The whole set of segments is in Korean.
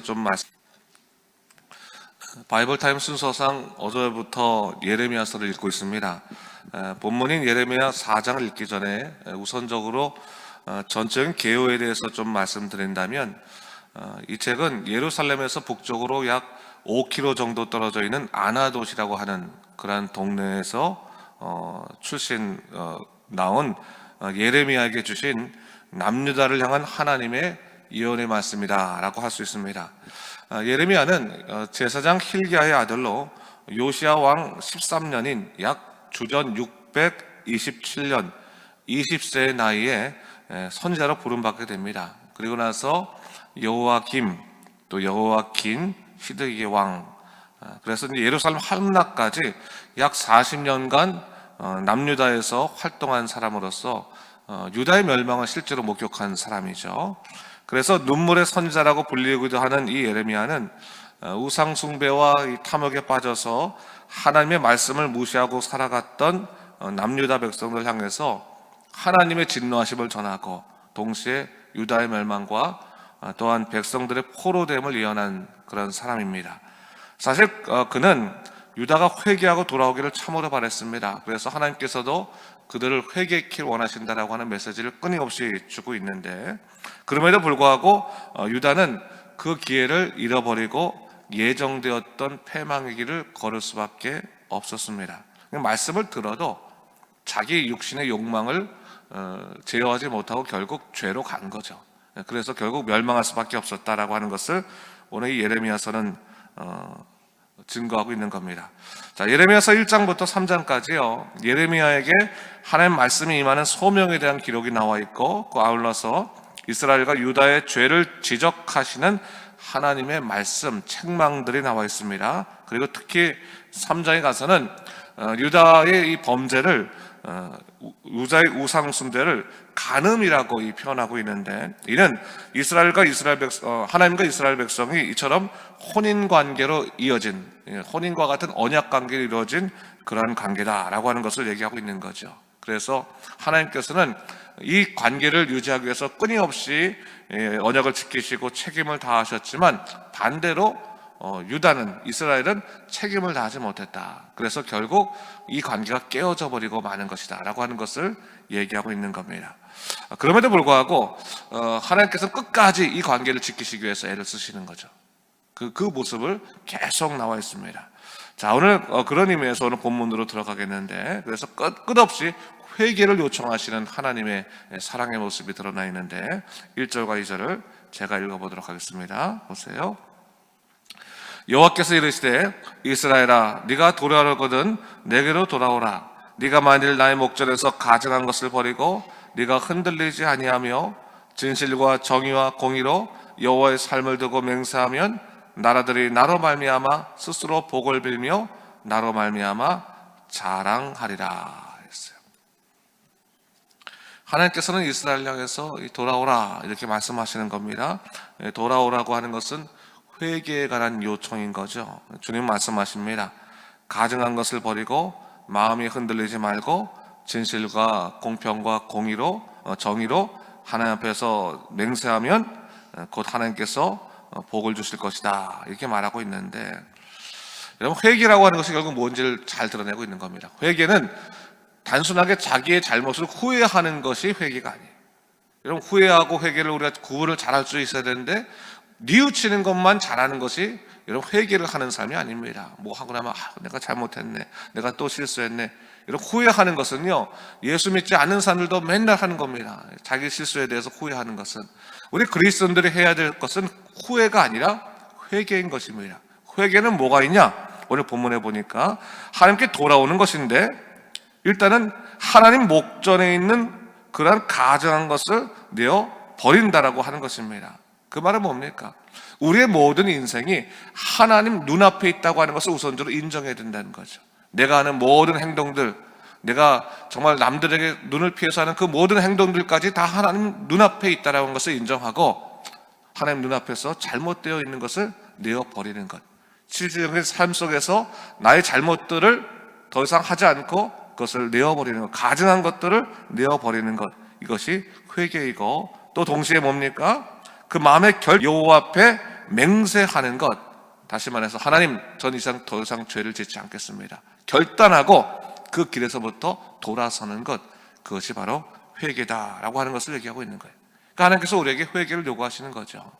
좀 바이블 타임 순서상 어제부터 예레미야서를 읽고 있습니다. 본문인 예레미야 4장을 읽기 전에 우선적으로 전적인 개요에 대해서 좀 말씀드린다면, 이 책은 예루살렘에서 북쪽으로 약 5km 정도 떨어져 있는 아나돗이라고 하는 그러한 동네에서 나온 예레미야에게 주신 남유다를 향한 하나님의 예언의 말씀이다 라고 할 수 있습니다. 예레미야는 제사장 힐기야의 아들로 요시야 왕 13년인 약 주전 627년 20세의 나이에 선지자로 부름받게 됩니다. 그리고 나서 여호야김, 또 여호야긴, 시드기야 왕, 그래서 예루살렘 함락까지 약 40년간 남유다에서 활동한 사람으로서 유다의 멸망을 실제로 목격한 사람이죠. 그래서 눈물의 선지자라고 불리기도 하는 이 예레미야는 우상 숭배와 탐욕에 빠져서 하나님의 말씀을 무시하고 살아갔던 남유다 백성들 향해서 하나님의 진노하심을 전하고, 동시에 유다의 멸망과 또한 백성들의 포로됨을 예언한 그런 사람입니다. 사실 그는 유다가 회개하고 돌아오기를 참으로 바랬습니다. 그래서 하나님께서도 그들을 회개케 원하신다라고 하는 메시지를 끊임없이 주고 있는데, 그럼에도 불구하고 유다는 그 기회를 잃어버리고 예정되었던 패망의 길을 걸을 수밖에 없었습니다. 말씀을 들어도 자기 육신의 욕망을 제어하지 못하고 결국 죄로 간 거죠. 그래서 결국 멸망할 수밖에 없었다라고 하는 것을 오늘 이 예레미야서는 증거하고 있는 겁니다. 자, 예레미야서 1장부터 3장까지요, 예레미야에게 하나님 말씀이 임하는 소명에 대한 기록이 나와 있고, 그 아울러서 이스라엘과 유다의 죄를 지적하시는 하나님의 말씀, 책망들이 나와 있습니다. 그리고 특히 3장에 가서는 유다의 이 범죄를, 유다의 우상 숭배를 간음이라고 표현하고 있는데, 이는 하나님과 이스라엘 백성이 이처럼 혼인 관계로 이어진, 혼인과 같은 언약 관계로 이루어진 그러한 관계다라고 하는 것을 얘기하고 있는 거죠. 그래서 하나님께서는 이 관계를 유지하기 위해서 끊임없이 언약을 지키시고 책임을 다하셨지만, 반대로 유다는, 이스라엘은 책임을 다하지 못했다. 그래서 결국 이 관계가 깨어져 버리고 마는 것이다 라고 하는 것을 얘기하고 있는 겁니다. 그럼에도 불구하고 하나님께서 끝까지 이 관계를 지키시기 위해서 애를 쓰시는 거죠. 그 모습을 계속 나와 있습니다. 자, 오늘 그런 의미에서 오늘 본문으로 들어가겠는데, 그래서 끝없이 회개를 요청하시는 하나님의 사랑의 모습이 드러나 있는데, 1절과 2절을 제가 읽어보도록 하겠습니다. 보세요. 여호와께서 이르시되, 이스라엘아, 네가 돌아오거든 내게로 돌아오라. 네가 만일 나의 목전에서 가증한 것을 버리고 네가 흔들리지 아니하며 진실과 정의와 공의로 여호와의 삶을 두고 맹세하면 나라들이 나로 말미암아 스스로 복을 빌며 나로 말미암아 자랑하리라 했어요. 하나님께서는 이스라엘 향해서 돌아오라 이렇게 말씀하시는 겁니다. 돌아오라고 하는 것은 회개에 관한 요청인 거죠. 주님 말씀하십니다. 가증한 것을 버리고 마음이 흔들리지 말고 진실과 공평과 공의로, 정의로 하나님 앞에서 맹세하면 곧 하나님께서 복을 주실 것이다 이렇게 말하고 있는데, 여러분, 회개라고 하는 것이 결국 뭔지를 잘 드러내고 있는 겁니다. 회개는 단순하게 자기의 잘못을 후회하는 것이 회개가 아니에요. 여러분, 후회하고 회개를 우리가 구분을 잘할 수 있어야 되는데, 뉘우치는 것만 잘하는 것이 여러분 회개를 하는 삶이 아닙니다. 뭐 하고 나면 내가 잘못했네, 내가 또 실수했네, 이런 후회하는 것은요, 예수 믿지 않는 사람들도 맨날 하는 겁니다. 자기 실수에 대해서 후회하는 것은, 우리 그리스도인들이 해야 될 것은 후회가 아니라 회개인 것입니다. 회개는 뭐가 있냐? 오늘 본문에 보니까 하나님께 돌아오는 것인데, 일단은 하나님 목전에 있는 그러한 가증한 것을 내어 버린다라고 하는 것입니다. 그 말은 뭡니까? 우리의 모든 인생이 하나님 눈앞에 있다고 하는 것을 우선적으로 인정해야 된다는 거죠. 내가 하는 모든 행동들, 내가 정말 남들에게 눈을 피해서 하는 그 모든 행동들까지 다 하나님 눈앞에 있다는 것을 인정하고, 하나님 눈앞에서 잘못되어 있는 것을 내어버리는 것, 실질적인 삶 속에서 나의 잘못들을 더 이상 하지 않고 그것을 내어버리는 것, 가증한 것들을 내어버리는 것, 이것이 회개이고, 또 동시에 뭡니까? 그 마음의 여호와 앞에 맹세하는 것, 다시 말해서 하나님, 전 이상 더 이상 죄를 짓지 않겠습니다, 결단하고 그 길에서부터 돌아서는 것, 그것이 바로 회개다라고 하는 것을 얘기하고 있는 거예요. 그러니까 하나님께서 우리에게 회개를 요구하시는 거죠.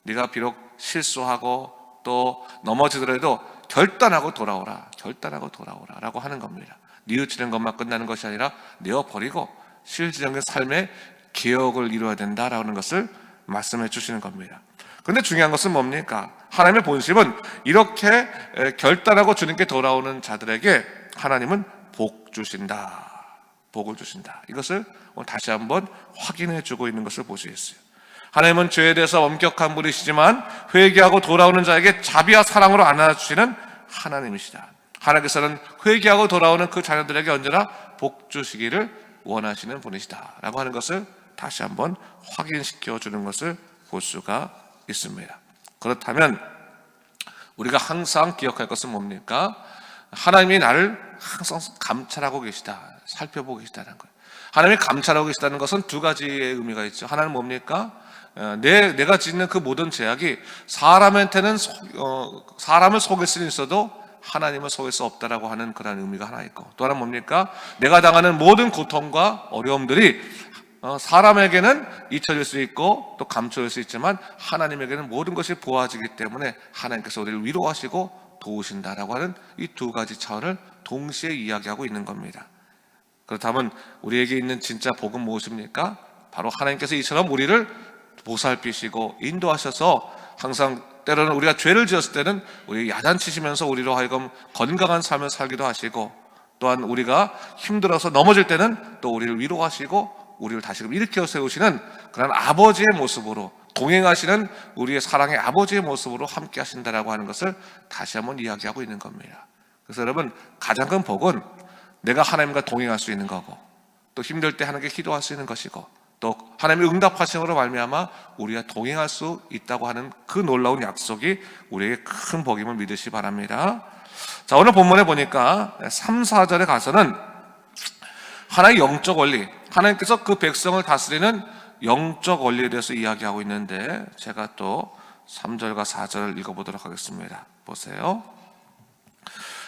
네가 비록 실수하고 또 넘어지더라도 결단하고 돌아오라, 결단하고 돌아오라 라고 하는 겁니다. 뉘우치는 것만 끝나는 것이 아니라 내어버리고 실질적인 삶의 개혁을 이루어야 된다라는 것을 말씀해 주시는 겁니다. 그런데 중요한 것은 뭡니까? 하나님의 본심은 이렇게 결단하고 주님께 돌아오는 자들에게 하나님은 복 주신다, 복을 주신다. 이것을 오늘 다시 한번 확인해 주고 있는 것을 볼 수 있어요. 하나님은 죄에 대해서 엄격한 분이시지만 회개하고 돌아오는 자에게 자비와 사랑으로 안아주시는 하나님이시다. 하나님께서는 회개하고 돌아오는 그 자녀들에게 언제나 복 주시기를 원하시는 분이시다 라고 하는 것을 다시 한번 확인시켜 주는 것을 볼 수가 있습니다. 그렇다면 우리가 항상 기억할 것은 뭡니까? 하나님이 나를 항상 감찰하고 계시다, 살펴보고 계시다는 거예요. 하나님이 감찰하고 계시다는 것은 두 가지의 의미가 있죠. 하나는 뭡니까? 내가 짓는 그 모든 죄악이 사람한테는 사람을 속일 수는 있어도 하나님을 속일 수 없다라고 하는 그런 의미가 하나 있고, 또 하나는 뭡니까? 내가 당하는 모든 고통과 어려움들이 사람에게는 잊혀질 수 있고 또 감춰질 수 있지만 하나님에게는 모든 것이 보아지기 때문에 하나님께서 우리를 위로하시고 도우신다라고 하는 이 두 가지 차원을 동시에 이야기하고 있는 겁니다. 그렇다면 우리에게 있는 진짜 복은 무엇입니까? 바로 하나님께서 이처럼 우리를 보살피시고 인도하셔서 항상 때로는 우리가 죄를 지었을 때는 우리 야단치시면서 우리로 하여금 건강한 삶을 살기도 하시고, 또한 우리가 힘들어서 넘어질 때는 또 우리를 위로하시고 우리를 다시금 일으켜 세우시는 그런 아버지의 모습으로, 동행하시는 우리의 사랑의 아버지의 모습으로 함께 하신다라고 하는 것을 다시 한번 이야기하고 있는 겁니다. 그래서 여러분, 가장 큰 복은 내가 하나님과 동행할 수 있는 거고, 또 힘들 때 하나님께 기도할 수 있는 것이고, 또 하나님의 응답하심으로 말미암아 우리가 동행할 수 있다고 하는 그 놀라운 약속이 우리에게 큰 복임을 믿으시 바랍니다. 자, 오늘 본문에 보니까 3, 4절에 가서는 하나의 영적 원리, 하나님께서 그 백성을 다스리는 영적 원리에 대해서 이야기하고 있는데, 제가 또 3절과 4절을 읽어보도록 하겠습니다. 보세요.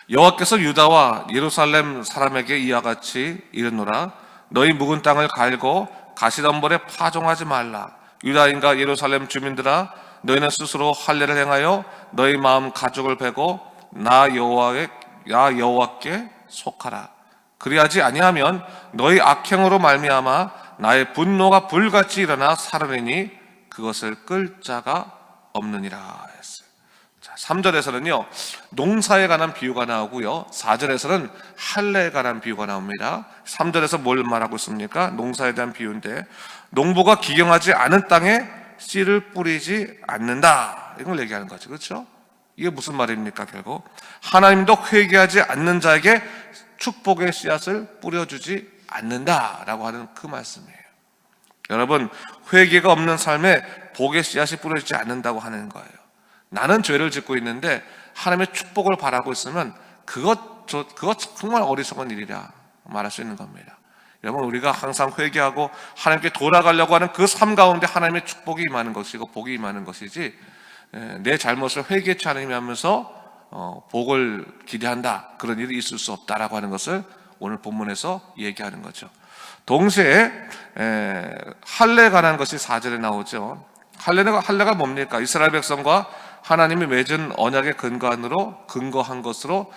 여호와께서 유다와 예루살렘 사람에게 이와 같이 이르노라. 너희 묵은 땅을 갈고 가시덤불에 파종하지 말라. 유다인과 예루살렘 주민들아, 너희는 스스로 할례를 행하여 너희 마음 가죽을 베고 나 여호와께 속하라. 그리하지 아니하면 너희 악행으로 말미암아 나의 분노가 불같이 일어나 사르리니 그것을 끌 자가 없느니라 했어요. 자, 3절에서는요 농사에 관한 비유가 나오고요, 4절에서는 할례에 관한 비유가 나옵니다. 3절에서 뭘 말하고 있습니까? 농사에 대한 비유인데, 농부가 기경하지 않은 땅에 씨를 뿌리지 않는다, 이걸 얘기하는 거죠. 그렇죠? 이게 무슨 말입니까? 결국 하나님도 회개하지 않는 자에게 축복의 씨앗을 뿌려주지 않는다라고 하는 그 말씀이에요. 여러분, 회개가 없는 삶에 복의 씨앗이 뿌려지지 않는다고 하는 거예요. 나는 죄를 짓고 있는데 하나님의 축복을 바라고 있으면 그것 정말 어리석은 일이라 말할 수 있는 겁니다. 여러분, 우리가 항상 회개하고 하나님께 돌아가려고 하는 그 삶 가운데 하나님의 축복이 임하는 것이고 복이 임하는 것이지, 내 잘못을 회개치 않으면서 복을 기대한다, 그런 일이 있을 수 없다라고 하는 것을 오늘 본문에서 얘기하는 거죠. 동시에 할례에 관한 것이 4절에 나오죠. 할례가 뭡니까? 이스라엘 백성과 하나님이 맺은 언약의 근거한 것으로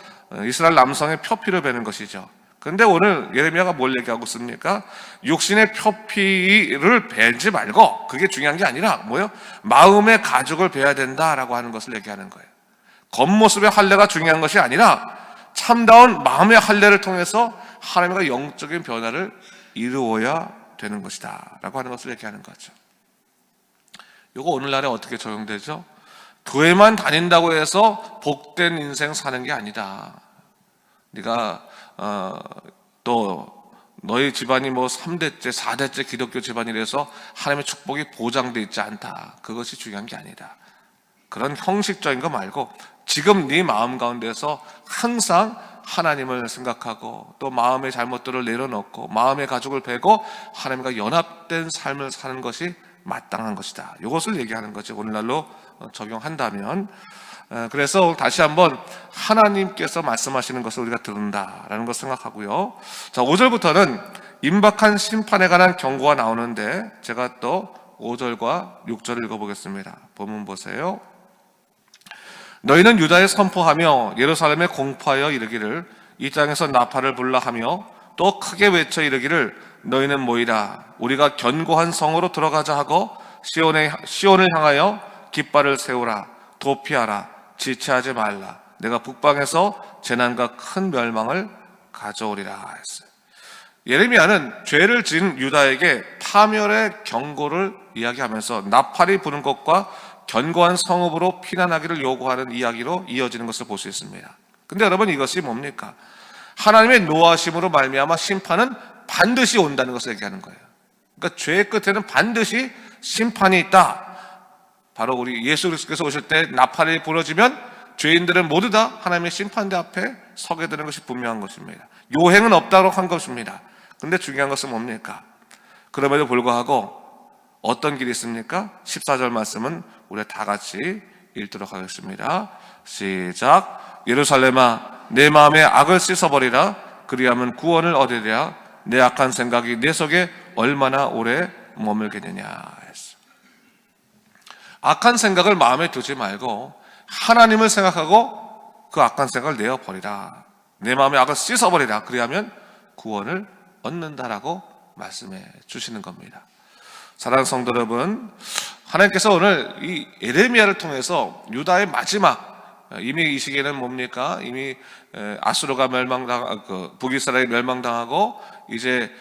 이스라엘 남성의 표피를 베는 것이죠. 그런데 오늘 예레미야가 뭘 얘기하고 있습니까? 육신의 표피를 베지 말고, 그게 중요한 게 아니라 뭐예요? 마음의 가죽을 베야 된다라고 하는 것을 얘기하는 거예요. 겉모습의 할례가 중요한 것이 아니라 참다운 마음의 할례를 통해서 하나님과 영적인 변화를 이루어야 되는 것이다 라고 하는 것을 얘기하는 거죠. 이거 오늘날에 어떻게 적용되죠? 교회만 다닌다고 해서 복된 인생 사는 게 아니다. 네가 또 너희 집안이 뭐 3대째 4대째 기독교 집안이라서 하나님의 축복이 보장되어 있지 않다, 그것이 중요한 게 아니다. 그런 형식적인 거 말고 지금 네 마음 가운데서 항상 하나님을 생각하고 또 마음의 잘못들을 내려놓고 마음의 가죽을 베고 하나님과 연합된 삶을 사는 것이 마땅한 것이다. 이것을 얘기하는 거죠. 오늘날로 적용한다면. 그래서 다시 한번 하나님께서 말씀하시는 것을 우리가 들은다라는 것을 생각하고요. 자, 5절부터는 임박한 심판에 관한 경고가 나오는데 제가 또 5절과 6절을 읽어보겠습니다. 본문 보세요. 너희는 유다에 선포하며 예루살렘에 공포하여 이르기를 이 땅에서 나팔을 불라 하며 또 크게 외쳐 이르기를 너희는 모이라 우리가 견고한 성으로 들어가자 하고 시온을 향하여 깃발을 세우라 도피하라 지체하지 말라 내가 북방에서 재난과 큰 멸망을 가져오리라 했어요. 예레미야는 죄를 지은 유다에게 파멸의 경고를 이야기하면서 나팔이 부는 것과 견고한 성읍으로 피난하기를 요구하는 이야기로 이어지는 것을 볼 수 있습니다. 근데 여러분, 이것이 뭡니까? 하나님의 노하심으로 말미암아 심판은 반드시 온다는 것을 얘기하는 거예요. 그러니까 죄의 끝에는 반드시 심판이 있다. 바로 우리 예수 그리스도께서 오실 때 나팔이 부러지면 죄인들은 모두 다 하나님의 심판대 앞에 서게 되는 것이 분명한 것입니다. 요행은 없다고 한 것입니다. 근데 중요한 것은 뭡니까? 그럼에도 불구하고 어떤 길이 있습니까? 14절 말씀은 우리 다 같이 읽도록 하겠습니다. 시작. 예루살렘아 내 마음에 악을 씻어버리라 그리하면 구원을 얻으리라 내 악한 생각이 내 속에 얼마나 오래 머물겠느냐 했어. 악한 생각을 마음에 두지 말고 하나님을 생각하고 그 악한 생각을 내어버리라. 내 마음에 악을 씻어버리라 그리하면 구원을 얻는다라고 말씀해 주시는 겁니다. 사랑하는 성도 여러분, 하나님께서 오늘 이 예레미야를 통해서 유다의 마지막, 이미 이 시기에는 뭡니까? 이미 아수르가 북이스라엘이 멸망당하고 이제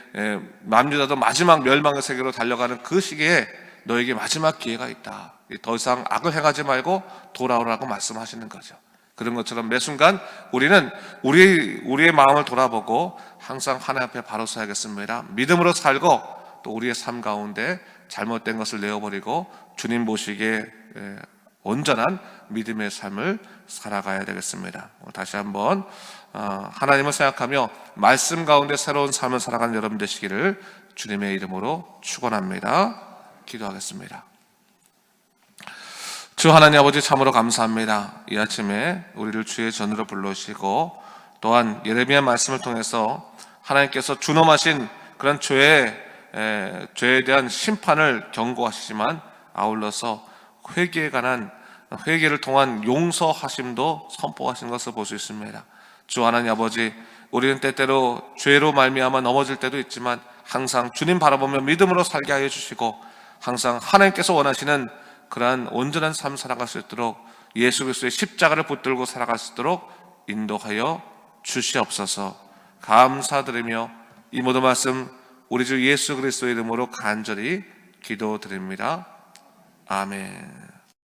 남유다도 마지막 멸망의 세계로 달려가는 그 시기에 너에게 마지막 기회가 있다. 더 이상 악을 행하지 말고 돌아오라고 말씀하시는 거죠. 그런 것처럼 매 순간 우리는 우리의 마음을 돌아보고 항상 하나님 앞에 바로 서야겠습니다. 믿음으로 살고 또 우리의 삶 가운데 잘못된 것을 내어버리고 주님 보시기에 온전한 믿음의 삶을 살아가야 되겠습니다. 다시 한번 하나님을 생각하며 말씀 가운데 새로운 삶을 살아가는 여러분 되시기를 주님의 이름으로 축원합니다. 기도하겠습니다. 주 하나님 아버지 참으로 감사합니다. 이 아침에 우리를 주의 전으로 불러주시고 또한 예레미야 말씀을 통해서 하나님께서 준엄하신 그런 죄에 대한 심판을 경고하시지만 아울러서 회개에 관한 회개를 통한 용서하심도 선포하신 것을 볼 수 있습니다. 주 하나님 아버지, 우리는 때때로 죄로 말미암아 넘어질 때도 있지만 항상 주님 바라보며 믿음으로 살게 하여 주시고 항상 하나님께서 원하시는 그러한 온전한 삶 살아갈 수 있도록 예수 그리스도의 십자가를 붙들고 살아갈 수 있도록 인도하여 주시옵소서. 감사드리며 이 모든 말씀 우리 주 예수 그리스도의 이름으로 간절히 기도드립니다. 아멘.